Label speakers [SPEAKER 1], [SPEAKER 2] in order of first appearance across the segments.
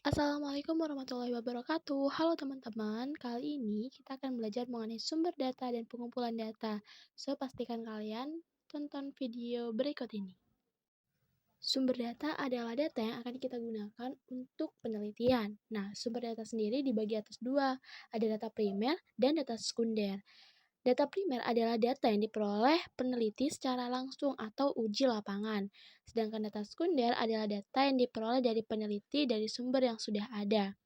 [SPEAKER 1] Assalamualaikum warahmatullahi wabarakatuh. Halo teman-teman, kali ini kita akan belajar mengenai sumber data dan pengumpulan data. So, pastikan kalian tonton video berikut ini. Sumber data adalah data yang akan kita gunakan untuk penelitian. Nah, sumber data sendiri dibagi atas dua, ada data primer dan data sekunder. Data primer adalah data yang diperoleh peneliti secara langsung atau uji lapangan. Sedangkan data sekunder adalah data yang diperoleh dari peneliti dari sumber yang sudah ada.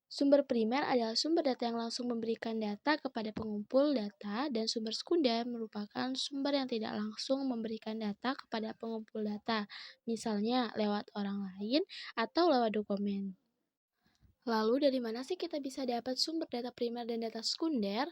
[SPEAKER 1] Sumber primer adalah sumber data yang langsung memberikan data kepada pengumpul data, dan sumber sekunder merupakan sumber yang tidak langsung memberikan data kepada pengumpul data, misalnya lewat orang lain atau lewat dokumen. Lalu dari mana sih kita bisa dapat sumber data primer dan data sekunder?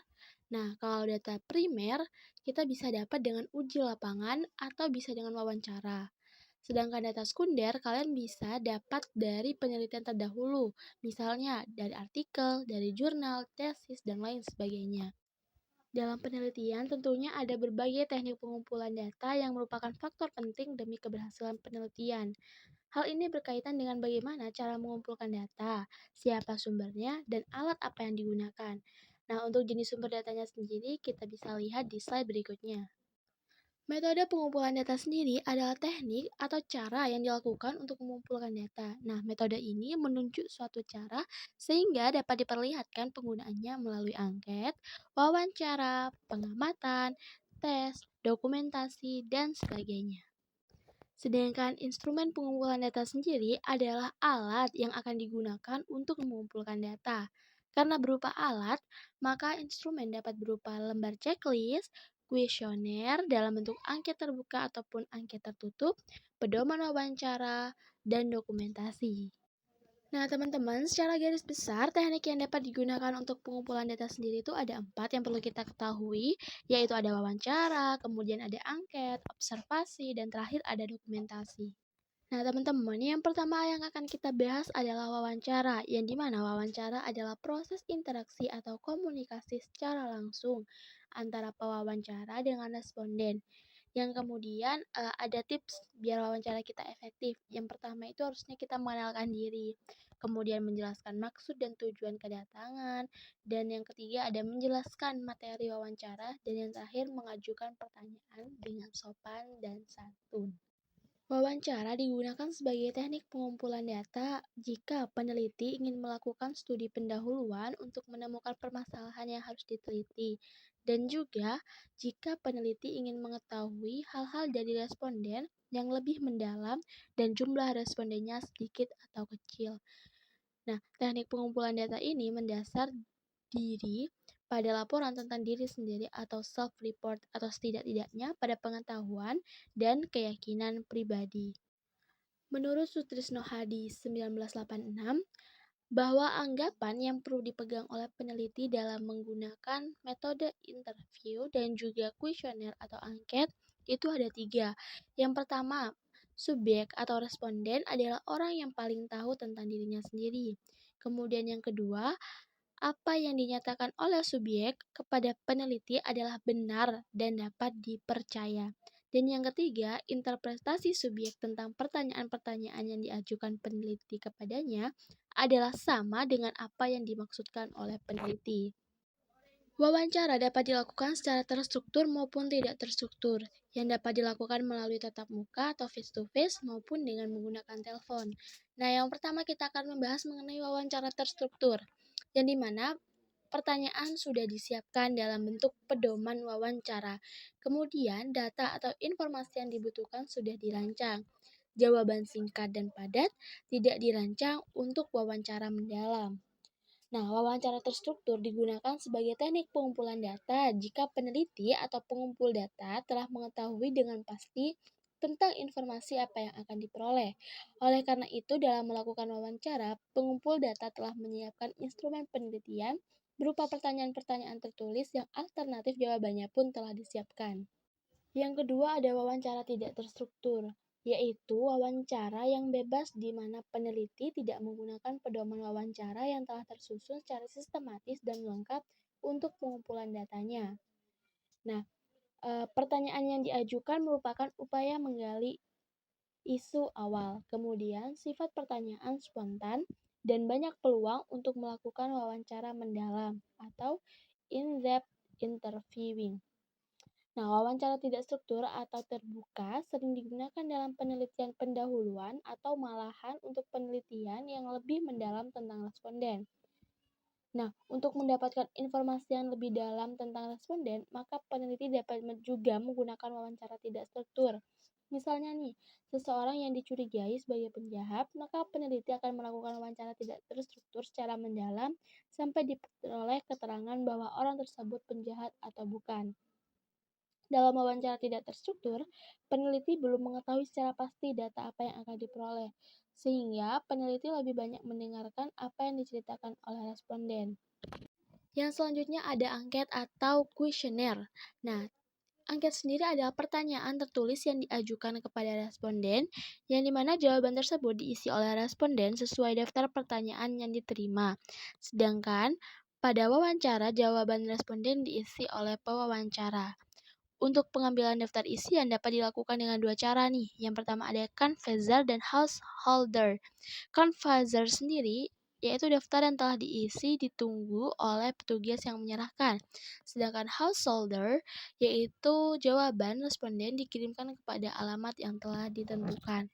[SPEAKER 1] Nah, kalau data primer, kita bisa dapat dengan uji lapangan atau bisa dengan wawancara. Sedangkan data sekunder, kalian bisa dapat dari penelitian terdahulu, misalnya dari artikel, dari jurnal, tesis, dan lain sebagainya. Dalam penelitian, tentunya ada berbagai teknik pengumpulan data yang merupakan faktor penting demi keberhasilan penelitian. Hal ini berkaitan dengan bagaimana cara mengumpulkan data, siapa sumbernya, dan alat apa yang digunakan. Nah, untuk jenis sumber datanya sendiri, kita bisa lihat di slide berikutnya. Metode pengumpulan data sendiri adalah teknik atau cara yang dilakukan untuk mengumpulkan data. Nah, metode ini menunjuk suatu cara sehingga dapat diperlihatkan penggunaannya melalui angket, wawancara, pengamatan, tes, dokumentasi, dan sebagainya. Sedangkan instrumen pengumpulan data sendiri adalah alat yang akan digunakan untuk mengumpulkan data. Karena berupa alat, maka instrumen dapat berupa lembar checklist, kuesioner dalam bentuk angket terbuka ataupun angket tertutup, pedoman wawancara, dan dokumentasi. Nah, teman-teman, secara garis besar, teknik yang dapat digunakan untuk pengumpulan data sendiri itu ada 4 yang perlu kita ketahui, yaitu ada wawancara, kemudian ada angket, observasi, dan terakhir ada dokumentasi. Nah, teman-teman, yang pertama yang akan kita bahas adalah wawancara, yang dimana wawancara adalah proses interaksi atau komunikasi secara langsung antara pewawancara dengan responden. Yang kemudian ada tips biar wawancara kita efektif. Yang pertama itu harusnya kita mengenalkan diri, kemudian menjelaskan maksud dan tujuan kedatangan, dan yang ketiga ada menjelaskan materi wawancara, dan yang terakhir mengajukan pertanyaan dengan sopan dan santun. Wawancara digunakan sebagai teknik pengumpulan data jika peneliti ingin melakukan studi pendahuluan untuk menemukan permasalahan yang harus diteliti, dan juga jika peneliti ingin mengetahui hal-hal dari responden yang lebih mendalam dan jumlah respondennya sedikit atau kecil. Nah, teknik pengumpulan data ini mendasar diri pada laporan tentang diri sendiri atau self-report, atau setidak-tidaknya pada pengetahuan dan keyakinan pribadi. Menurut Sutrisno Hadi 1986, bahwa anggapan yang perlu dipegang oleh peneliti dalam menggunakan metode interview dan juga kuesioner atau angket itu ada 3. Yang pertama, subjek atau responden adalah orang yang paling tahu tentang dirinya sendiri. Kemudian yang kedua, apa yang dinyatakan oleh subjek kepada peneliti adalah benar dan dapat dipercaya. Dan yang ketiga, interpretasi subjek tentang pertanyaan-pertanyaan yang diajukan peneliti kepadanya adalah sama dengan apa yang dimaksudkan oleh peneliti. Wawancara dapat dilakukan secara terstruktur maupun tidak terstruktur, yang dapat dilakukan melalui tatap muka atau face-to-face maupun dengan menggunakan telepon. Nah, yang pertama kita akan membahas mengenai wawancara terstruktur, yang dimana pertanyaan sudah disiapkan dalam bentuk pedoman wawancara. Kemudian, data atau informasi yang dibutuhkan sudah dirancang. Jawaban singkat dan padat tidak dirancang untuk wawancara mendalam. Nah, wawancara terstruktur digunakan sebagai teknik pengumpulan data jika peneliti atau pengumpul data telah mengetahui dengan pasti tentang informasi apa yang akan diperoleh. Oleh karena itu, dalam melakukan wawancara, pengumpul data telah menyiapkan instrumen penelitian berupa pertanyaan-pertanyaan tertulis yang alternatif jawabannya pun telah disiapkan. Yang kedua ada wawancara tidak terstruktur, yaitu wawancara yang bebas di mana peneliti tidak menggunakan pedoman wawancara yang telah tersusun secara sistematis dan lengkap untuk pengumpulan datanya. Nah, pertanyaan yang diajukan merupakan upaya menggali isu awal, kemudian sifat pertanyaan spontan, dan banyak peluang untuk melakukan wawancara mendalam atau in-depth interviewing. Nah, wawancara tidak struktur atau terbuka sering digunakan dalam penelitian pendahuluan atau malahan untuk penelitian yang lebih mendalam tentang responden. Nah, untuk mendapatkan informasi yang lebih dalam tentang responden, maka peneliti dapat juga menggunakan wawancara tidak struktur. Misalnya nih, seseorang yang dicurigai sebagai penjahat, maka peneliti akan melakukan wawancara tidak terstruktur secara mendalam sampai diperoleh keterangan bahwa orang tersebut penjahat atau bukan. Dalam wawancara tidak terstruktur, peneliti belum mengetahui secara pasti data apa yang akan diperoleh, sehingga peneliti lebih banyak mendengarkan apa yang diceritakan oleh responden. Yang selanjutnya ada angket atau kuesioner. Nah, angket sendiri adalah pertanyaan tertulis yang diajukan kepada responden, yang dimana jawaban tersebut diisi oleh responden sesuai daftar pertanyaan yang diterima. Sedangkan pada wawancara, jawaban responden diisi oleh pewawancara. Untuk pengambilan daftar isian dapat dilakukan dengan dua cara nih. Yang pertama ada canvasser dan householder. Canvasser sendiri yaitu daftar yang telah diisi ditunggu oleh petugas yang menyerahkan. Sedangkan householder yaitu jawaban responden dikirimkan kepada alamat yang telah ditentukan.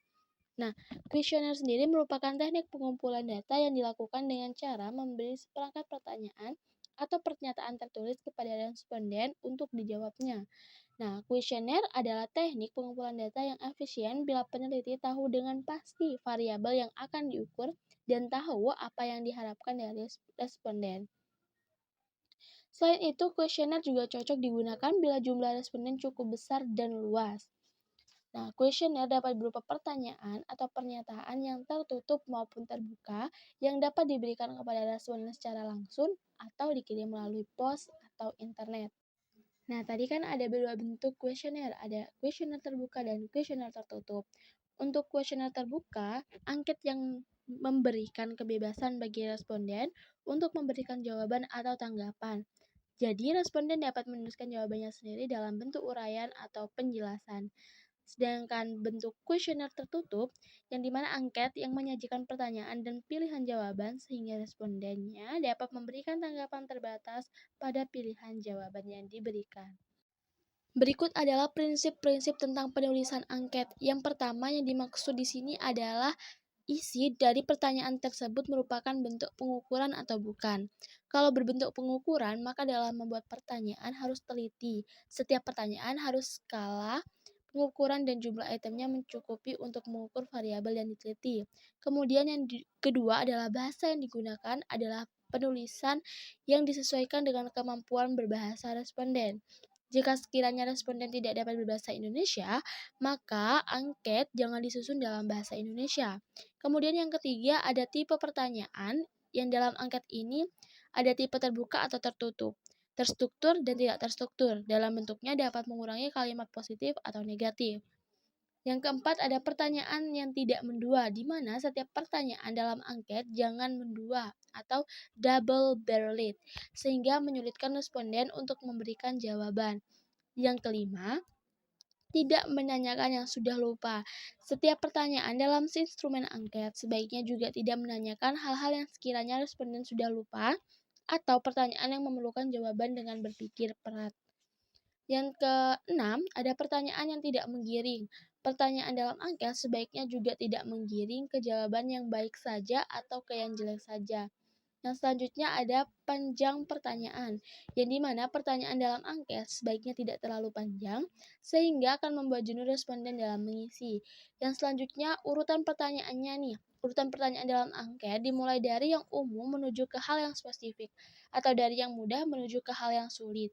[SPEAKER 1] Nah, kuesioner sendiri merupakan teknik pengumpulan data yang dilakukan dengan cara memberi seperangkat pertanyaan atau pernyataan tertulis kepada responden untuk dijawabnya. Nah, kuesioner adalah teknik pengumpulan data yang efisien bila peneliti tahu dengan pasti variabel yang akan diukur dan tahu apa yang diharapkan dari responden. Selain itu, kuesioner juga cocok digunakan bila jumlah responden cukup besar dan luas. Nah, kuesioner dapat berupa pertanyaan atau pernyataan yang tertutup maupun terbuka yang dapat diberikan kepada responden secara langsung atau dikirim melalui pos atau internet. Nah, tadi kan ada dua bentuk kuesioner, ada kuesioner terbuka dan kuesioner tertutup. Untuk kuesioner terbuka, angket yang memberikan kebebasan bagi responden untuk memberikan jawaban atau tanggapan. Jadi, responden dapat menuliskan jawabannya sendiri dalam bentuk uraian atau penjelasan. Sedangkan bentuk kuesioner tertutup, yang dimana angket yang menyajikan pertanyaan dan pilihan jawaban sehingga respondennya dapat memberikan tanggapan terbatas pada pilihan jawaban yang diberikan. Berikut adalah prinsip-prinsip tentang penulisan angket. Yang pertama yang dimaksud di sini adalah isi dari pertanyaan tersebut merupakan bentuk pengukuran atau bukan. Kalau berbentuk pengukuran, maka dalam membuat pertanyaan harus teliti. Setiap pertanyaan harus skala pengukuran dan jumlah itemnya mencukupi untuk mengukur variabel yang diteliti. Kemudian yang kedua adalah bahasa yang digunakan adalah penulisan yang disesuaikan dengan kemampuan berbahasa responden. Jika sekiranya responden tidak dapat berbahasa Indonesia, maka angket jangan disusun dalam bahasa Indonesia. Kemudian yang ketiga ada tipe pertanyaan yang dalam angket ini ada tipe terbuka atau tertutup, terstruktur dan tidak terstruktur. Dalam bentuknya dapat mengurangi kalimat positif atau negatif. Yang keempat ada pertanyaan yang tidak mendua, di mana setiap pertanyaan dalam angket jangan mendua atau double-barreled, sehingga menyulitkan responden untuk memberikan jawaban. Yang kelima, tidak menanyakan yang sudah lupa. Setiap pertanyaan dalam instrumen angket sebaiknya juga tidak menanyakan hal-hal yang sekiranya responden sudah lupa atau pertanyaan yang memerlukan jawaban dengan berpikir berat. Yang keenam, ada pertanyaan yang tidak menggiring. Pertanyaan dalam angket sebaiknya juga tidak menggiring ke jawaban yang baik saja atau ke yang jelek saja. Yang selanjutnya ada panjang pertanyaan, yang dimana pertanyaan dalam angket sebaiknya tidak terlalu panjang, sehingga akan membuat jenuh responden dalam mengisi. Yang selanjutnya urutan pertanyaannya nih. Urutan pertanyaan dalam angket dimulai dari yang umum menuju ke hal yang spesifik, atau dari yang mudah menuju ke hal yang sulit.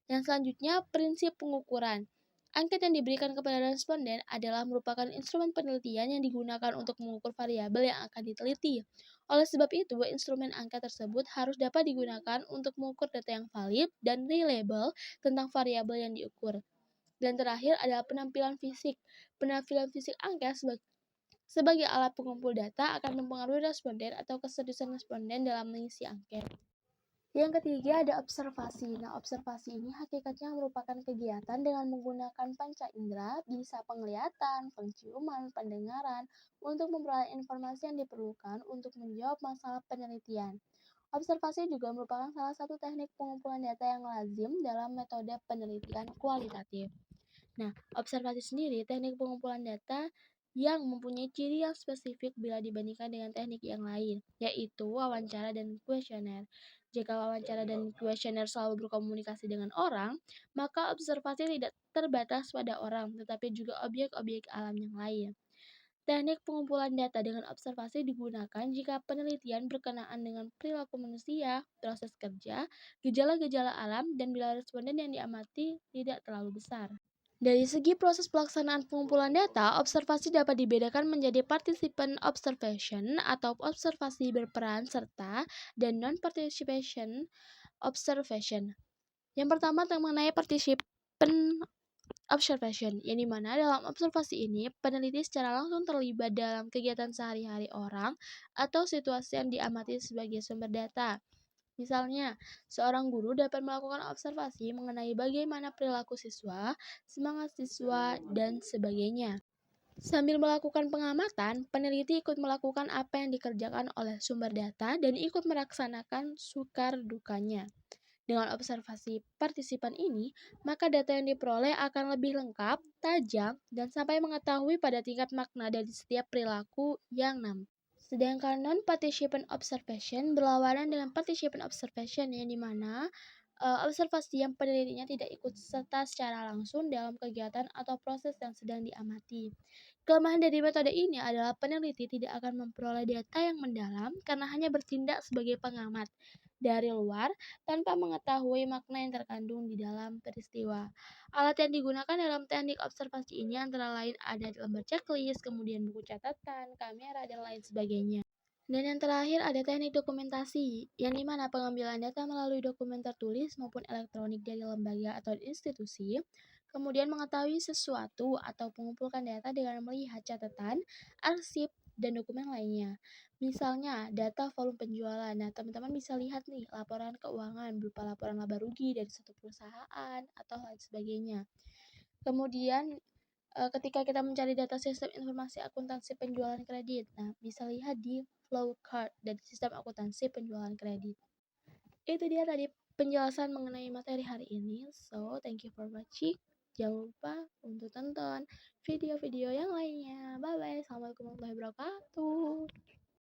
[SPEAKER 1] Yang selanjutnya, prinsip pengukuran. Angket yang diberikan kepada responden adalah merupakan instrumen penelitian yang digunakan untuk mengukur variabel yang akan diteliti. Oleh sebab itu, instrumen angket tersebut harus dapat digunakan untuk mengukur data yang valid dan reliable tentang variabel yang diukur. Dan terakhir adalah penampilan fisik. Penampilan fisik angket sebagai alat pengumpul data akan mempengaruhi responden atau keseriusan responden dalam mengisi angket. Yang ketiga ada observasi. Nah, observasi ini hakikatnya merupakan kegiatan dengan menggunakan panca indera, bisa penglihatan, penciuman, pendengaran, untuk memperoleh informasi yang diperlukan untuk menjawab masalah penelitian. Observasi juga merupakan salah satu teknik pengumpulan data yang lazim dalam metode penelitian kualitatif. Nah, observasi sendiri teknik pengumpulan data yang mempunyai ciri yang spesifik bila dibandingkan dengan teknik yang lain, yaitu wawancara dan kuesioner. Jika wawancara dan kuesioner selalu berkomunikasi dengan orang, maka observasi tidak terbatas pada orang, tetapi juga objek-objek alam yang lain. Teknik pengumpulan data dengan observasi digunakan jika penelitian berkenaan dengan perilaku manusia, proses kerja, gejala-gejala alam, dan bila responden yang diamati tidak terlalu besar. Dari segi proses pelaksanaan pengumpulan data, observasi dapat dibedakan menjadi participant observation atau observasi berperan serta dan non-participation observation. Yang pertama mengenai participant observation, yang dimana dalam observasi ini, peneliti secara langsung terlibat dalam kegiatan sehari-hari orang atau situasi yang diamati sebagai sumber data. Misalnya, seorang guru dapat melakukan observasi mengenai bagaimana perilaku siswa, semangat siswa, dan sebagainya. Sambil melakukan pengamatan, peneliti ikut melakukan apa yang dikerjakan oleh sumber data dan ikut melaksanakan sukar dukanya. Dengan observasi partisipan ini, maka data yang diperoleh akan lebih lengkap, tajam, dan sampai mengetahui pada tingkat makna dari setiap perilaku yang nampak. Sedangkan non-participant observation berlawanan dengan participant observation, yang dimana observasi yang penelitinya tidak ikut serta secara langsung dalam kegiatan atau proses yang sedang diamati. Kelemahan dari metode ini adalah peneliti tidak akan memperoleh data yang mendalam karena hanya bertindak sebagai pengamat dari luar tanpa mengetahui makna yang terkandung di dalam peristiwa. Alat yang digunakan dalam teknik observasi ini antara lain ada lembar checklist, kemudian buku catatan, kamera, dan lain sebagainya. Dan yang terakhir ada teknik dokumentasi, yang dimana pengambilan data melalui dokumen tertulis maupun elektronik dari lembaga atau institusi, kemudian mengetahui sesuatu atau mengumpulkan data dengan melihat catatan, arsip, dan dokumen lainnya. Misalnya, data volume penjualan. Nah, teman-teman bisa lihat nih, laporan keuangan berupa laporan laba rugi dari suatu perusahaan atau lain sebagainya. Kemudian, ketika kita mencari data sistem informasi akuntansi penjualan kredit, nah bisa lihat di flow chart dari sistem akuntansi penjualan kredit. Itu dia tadi penjelasan mengenai materi hari ini. So, thank you for watching. Jangan lupa untuk tonton video-video yang lainnya. Bye bye. Assalamualaikum warahmatullahi wabarakatuh.